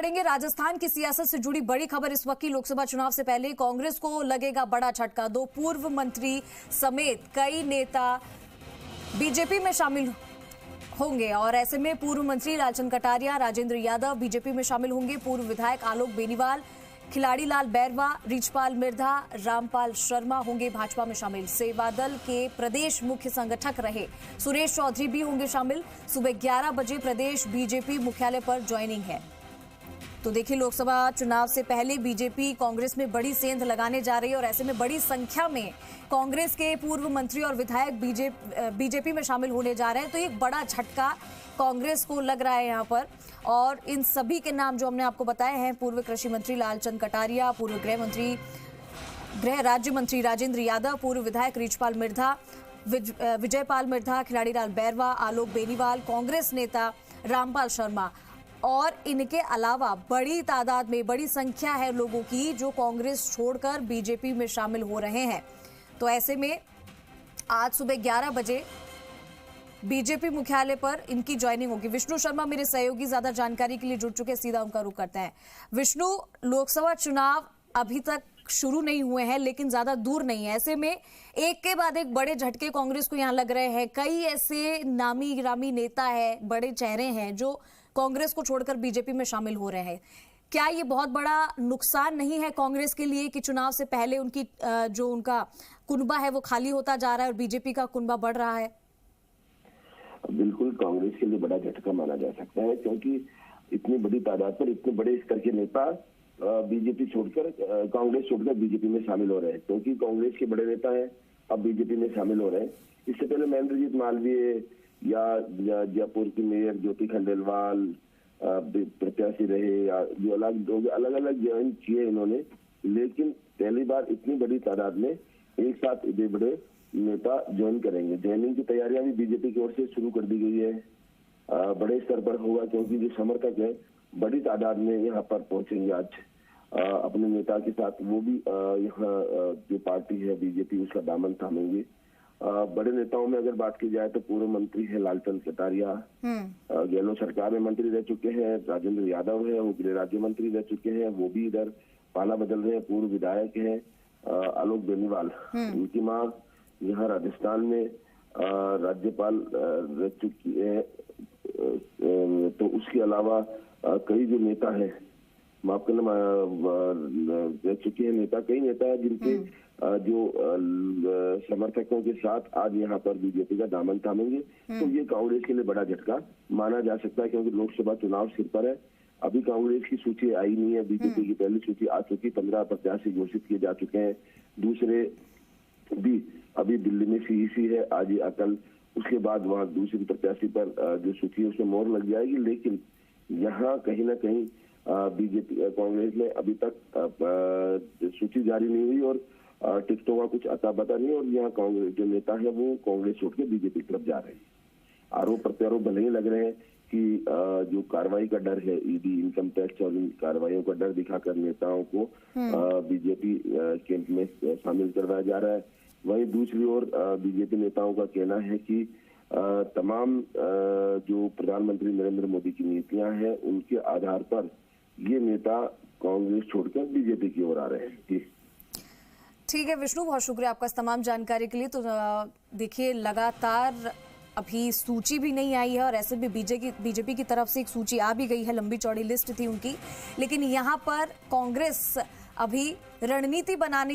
पढ़ेंगे राजस्थान की सियासत से जुड़ी बड़ी खबर। इस वक्त की लोकसभा चुनाव से पहले कांग्रेस को लगेगा बड़ा झटका। 2 पूर्व मंत्री समेत कई नेता बीजेपी में शामिल होंगे और ऐसे में पूर्व मंत्री लालचंद कटारिया, राजेंद्र यादव बीजेपी में शामिल होंगे। पूर्व विधायक आलोक बेनीवाल, खिलाड़ी लाल बैरवा, रिचपाल मिर्धा, रामपाल शर्मा होंगे भाजपा में शामिल। सेवा दल के प्रदेश मुख्य संगठक रहे सुरेश चौधरी भी होंगे शामिल। सुबह 11 बजे प्रदेश बीजेपी मुख्यालय पर ज्वाइनिंग है। तो देखिए, लोकसभा चुनाव से पहले बीजेपी कांग्रेस में बड़ी सेंध लगाने जा रही है और ऐसे में बड़ी संख्या में कांग्रेस के पूर्व मंत्री और विधायक बीजेपी में शामिल होने जा रहे हैं। तो एक बड़ा झटका कांग्रेस को लग रहा है यहाँ पर। और इन सभी के नाम जो हमने आपको बताए हैं, पूर्व कृषि मंत्री लालचंद कटारिया, पूर्व गृह राज्य मंत्री राजेंद्र यादव, पूर्व विधायक रिचपाल मिर्धा, विजयपाल मिर्धा, खिलाड़ी लाल बैरवा, आलोक बेनीवाल, कांग्रेस नेता रामपाल शर्मा और इनके अलावा बड़ी तादाद में बड़ी संख्या है लोगों की जो कांग्रेस छोड़कर बीजेपी में शामिल हो रहे हैं। तो ऐसे में आज सुबह 11 बजे बीजेपी मुख्यालय पर इनकी ज्वाइनिंग होगी। विष्णु शर्मा मेरे सहयोगी ज्यादा जानकारी के लिए जुड़ चुके, सीधा उनका रुख करते हैं। विष्णु, लोकसभा चुनाव अभी तक शुरू नहीं हुए हैं लेकिन ज्यादा दूर नहीं है, ऐसे में एक के बाद एक बड़े झटके कांग्रेस को यहां लग रहे हैं। कई ऐसे नामी गिरामी नेता है, बड़े चेहरे हैं जो कांग्रेस को छोड़कर बीजेपी में शामिल हो रहे हैं। क्या ये बहुत बड़ा नुकसान नहीं है कांग्रेस के लिए कि चुनाव से पहले उनकी जो उनका कुनबा है वो खाली होता जा रहा है और बीजेपी का कुनबा बढ़ रहा है? बिल्कुल, कांग्रेस के लिए बड़ा झटका माना जा सकता है क्योंकि इतनी बड़ी तादाद पर इतने बड़े स्तर के नेता बीजेपी छोड़कर कांग्रेस छोड़कर बीजेपी में शामिल हो रहे हैं। क्योंकि कांग्रेस के बड़े नेता हैं अब बीजेपी में शामिल हो रहे हैं। इससे पहले महेंद्रजीत मालवीय या जयपुर की मेयर ज्योति खंडेलवाल प्रत्याशी रहे या जो अलग अलग ज्वाइन किए इन्होंने, लेकिन पहली बार इतनी बड़ी तादाद में एक साथ इतने बड़े नेता ज्वाइन करेंगे। ज्वाइनिंग की तैयारियां भी बीजेपी की ओर से शुरू कर दी गई है। बड़े स्तर पर होगा क्योंकि जो समर्थक है बड़ी तादाद में यहाँ पर पहुंचेंगे आज अपने नेता के साथ। वो भी यहाँ जो पार्टी है बीजेपी उसका दामन थामेंगे। बड़े नेताओं में अगर बात की जाए तो पूर्व मंत्री है लालचंद कटारिया, गहलोत सरकार में मंत्री रह चुके हैं। राजेंद्र यादव है, वो गृह राज्य मंत्री रह चुके हैं, वो भी इधर पाला बदल रहे हैं। पूर्व विधायक है आलोक बेनीवाल, उनकी मां यहाँ राजस्थान में राज्यपाल रह चुकी है। तो उसके अलावा कई जो नेता है, माफ करना, रह चुके हैं नेता, कई नेता है जिनके जो समर्थकों के साथ आज यहाँ पर बीजेपी का दामन थामेंगे। तो ये कांग्रेस के लिए बड़ा झटका माना जा सकता है क्योंकि लोकसभा चुनाव सिर पर है। अभी कांग्रेस की सूची आई नहीं है, बीजेपी की पहली सूची आ चुकी, 15 प्रत्याशी घोषित किए जा चुके हैं। दूसरे भी अभी दिल्ली में सीईसी है आज या कल, उसके बाद वहाँ दूसरी प्रत्याशी पर जो सूची है उसमें मोहर लग जाएगी। लेकिन यहाँ कहीं ना कहीं बीजेपी कांग्रेस में अभी तक सूची जारी नहीं हुई और टिकटों का कुछ अता पता नहीं, और यहाँ कांग्रेस जो नेता है वो कांग्रेस छोड़ के बीजेपी की तरफ जा रहे हैं। आरोप प्रत्यारोप भले ही लग रहे हैं कि जो कार्रवाई का डर है, ईडी, इनकम टैक्स और इन कार्रवाइयों का डर दिखाकर नेताओं को बीजेपी कैंप में शामिल करवाया जा रहा है। वहीं दूसरी ओर बीजेपी नेताओं का कहना है कि तमाम जो प्रधानमंत्री नरेंद्र मोदी की नीतियां हैं उनके आधार पर ये नेता कांग्रेस छोड़कर बीजेपी की ओर आ रहे हैं। ठीक है विष्णु, बहुत शुक्रिया आपका इस तमाम जानकारी के लिए। तो देखिए, लगातार अभी सूची भी नहीं आई है और ऐसे भी बीजेपी की तरफ से एक सूची आ भी गई है, लंबी चौड़ी लिस्ट थी उनकी। लेकिन यहाँ पर कांग्रेस अभी रणनीति बनानी